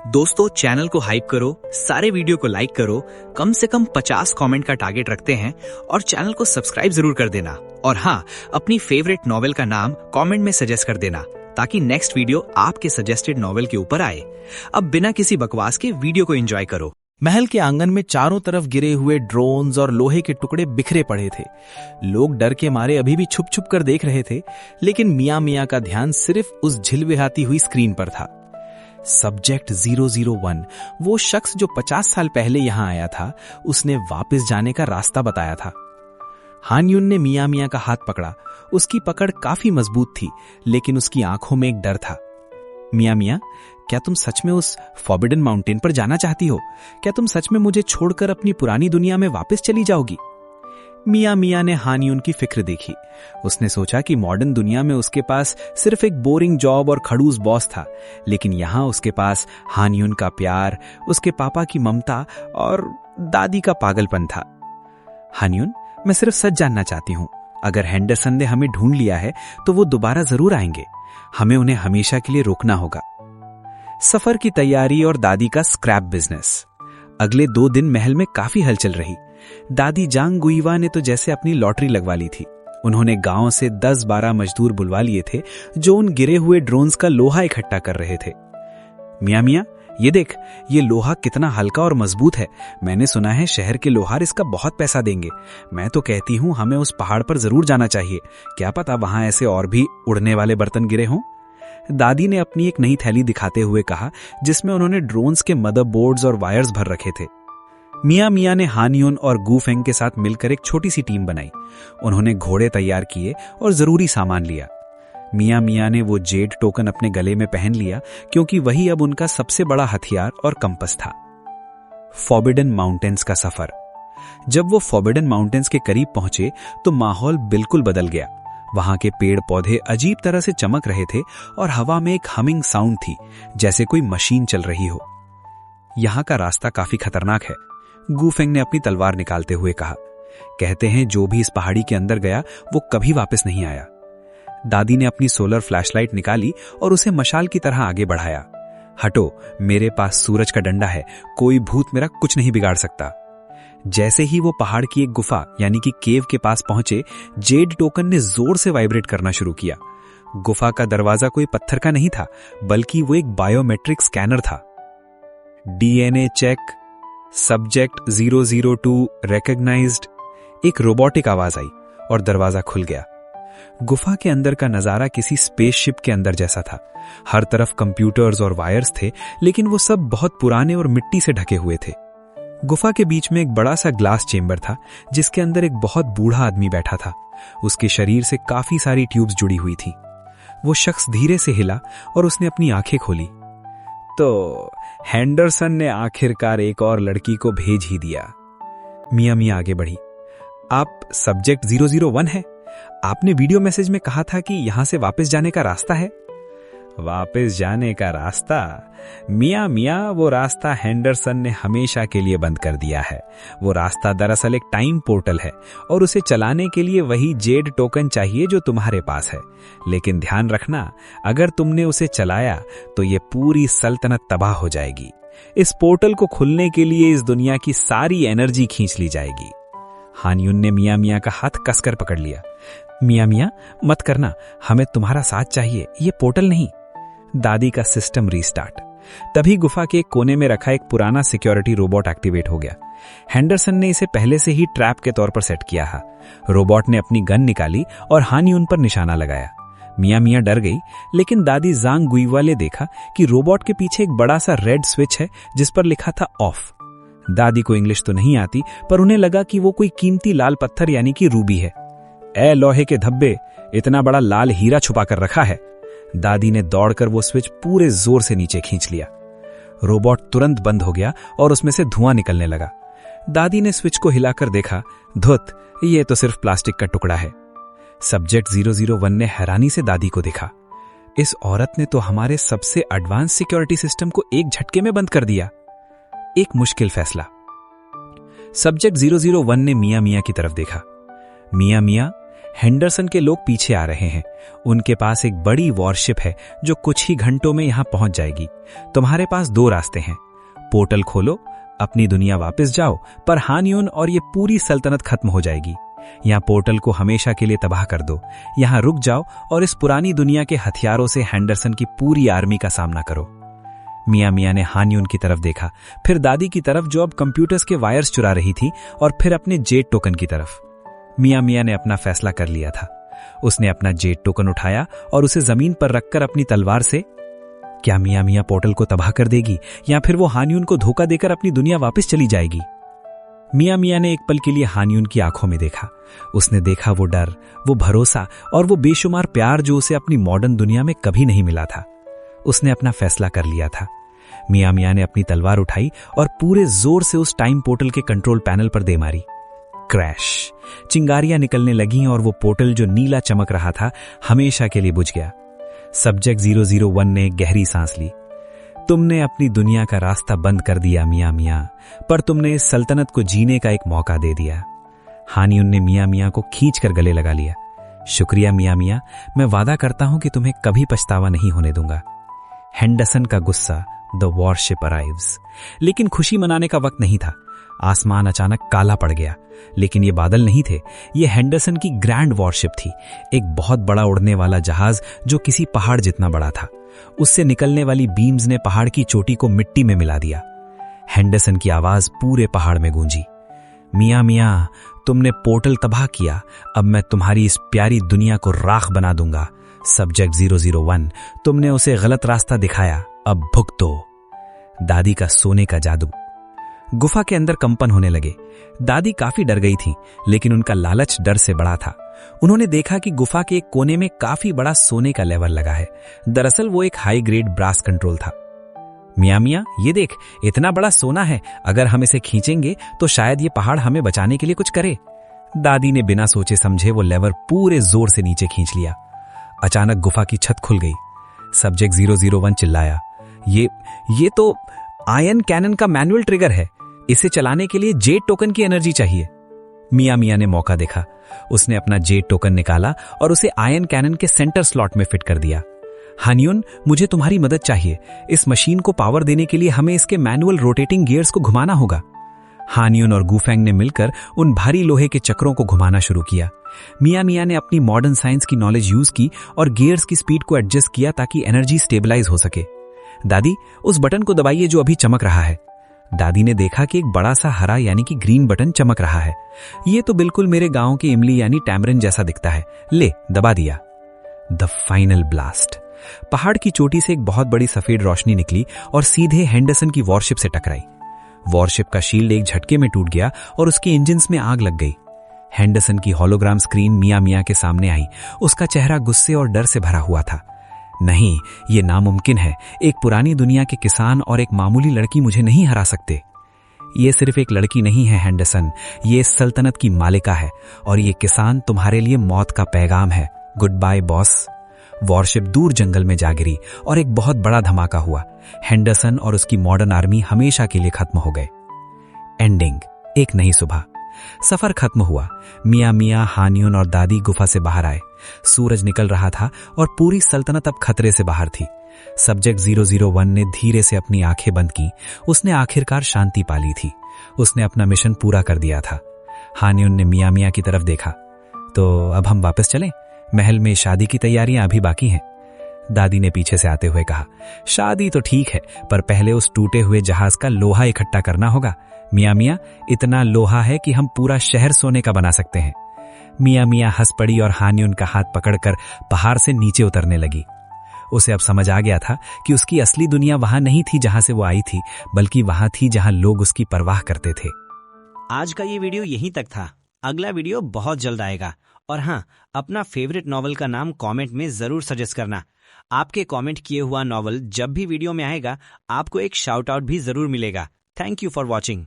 दोस्तों चैनल को हाइप करो, सारे वीडियो को लाइक करो, कम से कम 50 कमेंट का टारगेट रखते हैं और चैनल को सब्सक्राइब जरूर कर देना। और हाँ, अपनी फेवरेट नॉवेल का नाम कमेंट में सजेस्ट कर देना ताकि नेक्स्ट वीडियो आपके सजेस्टेड नॉवेल के ऊपर आए। अब बिना किसी बकवास के वीडियो को एंजॉय करो। महल के आंगन में चारों तरफ गिरे हुए ड्रोन्स और लोहे के टुकड़े बिखरे पड़े थे। लोग डर के मारे अभी भी छुप छुप कर देख रहे थे, लेकिन मियां का ध्यान सिर्फ उस झिलमिलाती हुई स्क्रीन पर था। सब्जेक्ट 001, वो शख्स जो 50 साल पहले यहां आया था, उसने वापस जाने का रास्ता बताया था। हान युन ने मियां का हाथ पकड़ा। उसकी पकड़ काफी मजबूत थी, लेकिन उसकी आंखों में एक डर था। मियां, क्या तुम सच में उस फॉरबिडन माउंटेन पर जाना चाहती हो? क्या तुम सच में मुझे छोड़कर अपनी पुरानी दुनिया में वापस चली जाओगी? मियां ने हान युन की फिक्र देखी। उसने सोचा कि मॉडर्न दुनिया में उसके पास सिर्फ एक बोरिंग जॉब और खड़ूस बॉस था, लेकिन यहां उसके पास हान युन का प्यार, उसके पापा की ममता और दादी का पागलपन था। हान युन, मैं सिर्फ सच जानना चाहती हूं। अगर हेंडरसन ने हमें ढूंढ लिया है तो वो दोबारा जरूर आएंगे। हमें उन्हें हमेशा के लिए रोकना होगा। सफर की तैयारी और दादी का स्क्रैप बिजनेस। अगले 2 दिन महल में काफी हलचल रही। दादी जांग गुइवा ने तो जैसे अपनी लॉटरी लगवा ली थी। उन्होंने गांव से 10-12 मजदूर बुलवा लिए थे जो उन गिरे हुए ड्रोन्स का लोहा इकट्ठा कर रहे थे। मियां, ये देख, ये लोहा कितना हल्का और मजबूत है। मैंने सुना है शहर के लोहार इसका बहुत पैसा देंगे। मैं तो कहती हूँ हमें उस पहाड़ पर जरूर जाना चाहिए। क्या पता वहां ऐसे और भी उड़ने वाले बर्तन गिरे हों। दादी ने अपनी एक नई थैली दिखाते हुए कहा, जिसमें उन्होंने ड्रोन्स के मदरबोर्ड्स और वायर्स भर रखे थे। मियां ने हान युन और गू फेंग के साथ मिलकर एक छोटी सी टीम बनाई। उन्होंने घोड़े तैयार किए और जरूरी सामान लिया। मियां ने वो जेड टोकन अपने गले में पहन लिया, क्योंकि वही अब उनका सबसे बड़ा हथियार और कंपस था। फॉरबिडन माउंटेन्स का सफर। जब वो फॉरबिडन माउंटेन्स के करीब पहुंचे तो माहौल बिल्कुल बदल गया। वहां के पेड़ पौधे अजीब तरह से चमक रहे थे और हवा में एक हमिंग साउंड थी, जैसे कोई मशीन चल रही हो। यहां का रास्ता काफी खतरनाक है, गू फेंग ने अपनी तलवार निकालते हुए कहा। कहते हैं जो भी इस पहाड़ी के अंदर गया वो कभी वापस नहीं आया। दादी ने अपनी सोलर फ्लैशलाइट निकाली और उसे मशाल की तरह आगे बढ़ाया। हटो, मेरे पास सूरज का डंडा है, कोई भूत मेरा कुछ नहीं बिगाड़ सकता। जैसे ही वो पहाड़ की एक गुफा यानी कि केव के पास पहुंचे, जेड टोकन ने जोर से वाइब्रेट करना शुरू किया। गुफा का दरवाजा कोई पत्थर का नहीं था, बल्कि वो एक बायोमेट्रिक स्कैनर था। DNA check, subject 002 recognised. एक रोबोटिक आवाज आई और दरवाजा खुल गया। गुफा के अंदर का नजारा किसी स्पेसशिप के अंदर जैसा था। हर तरफ कंप्यूटर्स और वायर्स थे, लेकिन वो सब बहुत पुराने और मिट्टी से ढके हुए थे। गुफा के बीच में एक बड़ा सा ग्लास चेंबर था, जिसके अंदर एक बहुत बूढ़ा आदमी बैठा था। उसके शरीर से काफी सारी ट्यूब्स जुड़ी हुई थी। वो शख्स धीरे से हिला और उसने अपनी आंखें खोली। तो हेंडरसन ने आखिरकार एक और लड़की को भेज ही दिया। मियां आगे बढ़ी। आप सब्जेक्ट 001 है? आपने वीडियो मैसेज में कहा था कि यहां से वापस जाने का रास्ता है। वापस जाने का रास्ता? मियां, वो रास्ता हेंडरसन ने हमेशा के लिए बंद कर दिया है। वो रास्ता दरअसल एक टाइम पोर्टल है और उसे चलाने के लिए वही जेड टोकन चाहिए जो तुम्हारे पास है। लेकिन ध्यान रखना, अगर तुमने उसे चलाया तो ये पूरी सल्तनत तबाह हो जाएगी। इस पोर्टल को खुलने के लिए इस दुनिया की सारी एनर्जी खींच ली जाएगी। हान युन ने मियां का हाथ कसकर पकड़ लिया। मियां, मत करना, हमें तुम्हारा साथ चाहिए, ये पोर्टल नहीं। दादी का सिस्टम रीस्टार्ट। तभी गुफा के एक कोने में रखा एक पुराना सिक्योरिटी रोबोट एक्टिवेट हो गया। हेंडरसन ने इसे पहले से ही ट्रैप के तौर पर सेट किया था। रोबोट ने अपनी गन निकाली और हान युन पर निशाना लगाया। मियां डर गई, लेकिन दादी जांग गुइवा ने देखा कि रोबोट के पीछे एक बड़ा सा रेड स्विच है जिस पर लिखा था ऑफ। दादी को इंग्लिश तो नहीं आती, पर उन्हें लगा कि वो कोई कीमती लाल पत्थर यानी कि रूबी है। ए लोहे के धब्बे, इतना बड़ा लाल हीरा छुपा कर रखा है। दादी ने दौड़कर वो स्विच पूरे जोर से नीचे खींच लिया। रोबोट तुरंत बंद हो गया और उसमें से धुआं निकलने लगा। दादी ने स्विच को हिलाकर देखा, धुत, ये तो सिर्फ प्लास्टिक का टुकड़ा है। सब्जेक्ट 001 ने हैरानी से दादी को देखा। इस औरत ने तो हमारे सबसे एडवांस सिक्योरिटी सिस्टम को एक झटके में बंद कर दिया। एक मुश्किल फैसला। सब्जेक्ट 001 ने मियां की तरफ देखा। मियां, हेंडरसन के लोग पीछे आ रहे हैं। उनके पास एक बड़ी वॉरशिप है जो कुछ ही घंटों में यहां पहुंच जाएगी। तुम्हारे पास दो रास्ते हैं, पोर्टल खोलो, अपनी दुनिया वापस जाओ, पर हान यून और ये पूरी सल्तनत खत्म हो जाएगी। यहाँ पोर्टल को हमेशा के लिए तबाह कर दो, यहाँ रुक जाओ और इस पुरानी दुनिया के हथियारों से हेंडरसन की पूरी आर्मी का सामना करो। मियां मियां ने हान यून की तरफ देखा, फिर दादी की तरफ जो अब कंप्यूटर्स के वायर्स चुरा रही थी, और फिर अपने जेट टोकन की तरफ। मियां मियां ने अपना फैसला कर लिया था। उसने अपना जेट टोकन उठाया और उसे जमीन पर रखकर अपनी तलवार से, क्या मियां मियां पोर्टल को तबाह कर देगी या फिर वो हान यून को धोखा देकर अपनी दुनिया वापस चली जाएगी? मियां मियां ने एक पल के लिए हान यून की आंखों में देखा। उसने देखा वो डर, वो भरोसा और वो बेशुमार प्यार जो उसे अपनी मॉडर्न दुनिया में कभी नहीं मिला था। उसने अपना फैसला कर लिया था। मियां मियां ने अपनी तलवार उठाई और पूरे जोर से उस टाइम पोर्टल के कंट्रोल पैनल पर दे मारी। क्रैश! चिंगारियां निकलने लगीं और वो पोर्टल जो नीला चमक रहा था हमेशा के लिए बुझ गया। सब्जेक्ट 001 ने गहरी सांस ली। तुमने अपनी दुनिया का रास्ता बंद कर दिया मियां मियां, पर तुमने इस सल्तनत को जीने का एक मौका दे दिया। हान यून ने मियां मियां को खींचकर गले लगा लिया। शुक्रिया मियां मियां, मैं वादा करता हूं कि तुम्हें कभी पछतावा नहीं होने दूंगा। हेंडरसन का गुस्सा, द वॉरशिप अराइव्स। लेकिन खुशी मनाने का वक्त नहीं था। आसमान अचानक काला पड़ गया, लेकिन ये बादल नहीं थे, ये हेंडरसन की ग्रैंड वॉरशिप थी, एक बहुत बड़ा उड़ने वाला जहाज जो किसी पहाड़ जितना बड़ा था। उससे निकलने वाली बीम्स ने पहाड़ की चोटी को मिट्टी में मिला दिया। हेंडरसन की आवाज पूरे पहाड़ में गूंजी, मियां मियां, तुमने पोर्टल तबाह किया, अब मैं तुम्हारी इस प्यारी दुनिया को राख बना दूंगा। सब्जेक्ट 001, तुमने उसे गलत रास्ता दिखाया, अब भुगतो। दादी का सोने का जादू। गुफा के अंदर कंपन होने लगे। दादी काफी डर गई थी, लेकिन उनका लालच डर से बड़ा था। उन्होंने देखा कि गुफा के एक कोने में काफी बड़ा सोने का लेवर लगा है। दरअसल वो एक हाई ग्रेड ब्रास कंट्रोल था। मियां मियां, ये देख, इतना बड़ा सोना है, अगर हम इसे खींचेंगे तो शायद ये पहाड़ हमें बचाने के लिए कुछ करे। दादी ने बिना सोचे समझे वो लेवर पूरे जोर से नीचे खींच लिया। अचानक गुफा की छत खुल गई। सब्जेक्ट 001 चिल्लाया, ये तो आयन कैनन का मैनुअल ट्रिगर है, इसे चलाने के लिए जेट टोकन की एनर्जी चाहिए। मियां मियां ने मौका देखा। उसने अपना जेट टोकन निकाला और उसे आयन कैनन के सेंटर स्लॉट में फिट कर दिया। हान यून, मुझे तुम्हारी मदद चाहिए। इस मशीन को पावर देने के लिए हमें इसके मैनुअल रोटेटिंग गियर्स को घुमाना होगा। हान यून और गुफेंग ने मिलकर उन भारी लोहे के चक्रों को घुमाना शुरू किया। मियां मियां ने अपनी मॉडर्न साइंस की नॉलेज यूज की और गियर्स की स्पीड को एडजस्ट किया ताकि एनर्जी स्टेबलाइज हो सके। दादी, उस बटन को दबाइए जो अभी चमक रहा है। दादी ने देखा कि एक बड़ा सा हरा यानी कि ग्रीन बटन चमक रहा है। ये तो बिल्कुल मेरे गांव के इमली यानी टैमरिन जैसा दिखता है। ले, दबा दिया। The final blast. पहाड़ की चोटी से एक बहुत बड़ी सफेद रोशनी निकली और सीधे हेंडरसन की वॉरशिप से टकराई। वॉरशिप का शील्ड एक झटके में टूट गया और उसके इंजन्स में आग लग गई। हेंडरसन की होलोग्राम स्क्रीन मियां मियां के सामने आई। उसका चेहरा गुस्से और डर से भरा हुआ था। नहीं, ये नामुमकिन है। एक पुरानी दुनिया के किसान और एक मामूली लड़की मुझे नहीं हरा सकते। ये सिर्फ एक लड़की नहीं है हेंडरसन, ये इस सल्तनत की मालिका है और ये किसान तुम्हारे लिए मौत का पैगाम है। Good bye boss. वॉरशिप दूर जंगल में जा गिरी और एक बहुत बड़ा धमाका हुआ। हेंडरसन और उसकी मॉडर्न आर्मी हमेशा के लिए खत्म हो गए। एंडिंग। एक नई सुबह। सफर खत्म हुआ। मियां मियां, हान यून और दादी गुफा से बाहर आए। सूरज निकल रहा था और पूरी सल्तनत अब खतरे से बाहर थी। सब्जेक्ट 001 ने धीरे से अपनी आंखें बंद की। उसने आखिरकार शांति पा ली थी। उसने अपना मिशन पूरा कर दिया था। हान यून ने मियां मियां की तरफ देखा, तो अब हम वापस चलें? महल में शादी की तैयारियां अभी बाकी हैं। दादी ने पीछे से आते हुए कहा, शादी तो ठीक है, पर पहले उस टूटे हुए जहाज का लोहा इकट्ठा करना होगा। मियां मियां, इतना लोहा है कि हम पूरा शहर सोने का बना सकते हैं। मियां मियां हंस पड़ी और हान यून का हाथ पकड़कर पहाड़ से नीचे उतरने लगी। उसे अब समझ आ गया था कि उसकी असली दुनिया वहां नहीं थी जहां से वो आई थी, बल्कि वहां थी जहां लोग उसकी परवाह करते थे। आज का ये वीडियो यहीं तक था। अगला वीडियो बहुत जल्द आएगा। और हाँ, अपना फेवरेट नॉवल का नाम कमेंट में जरूर सजेस्ट करना। आपके कमेंट किए हुआ नॉवल जब भी वीडियो में आएगा, आपको एक शाउट आउट भी जरूर मिलेगा। Thank you for watching.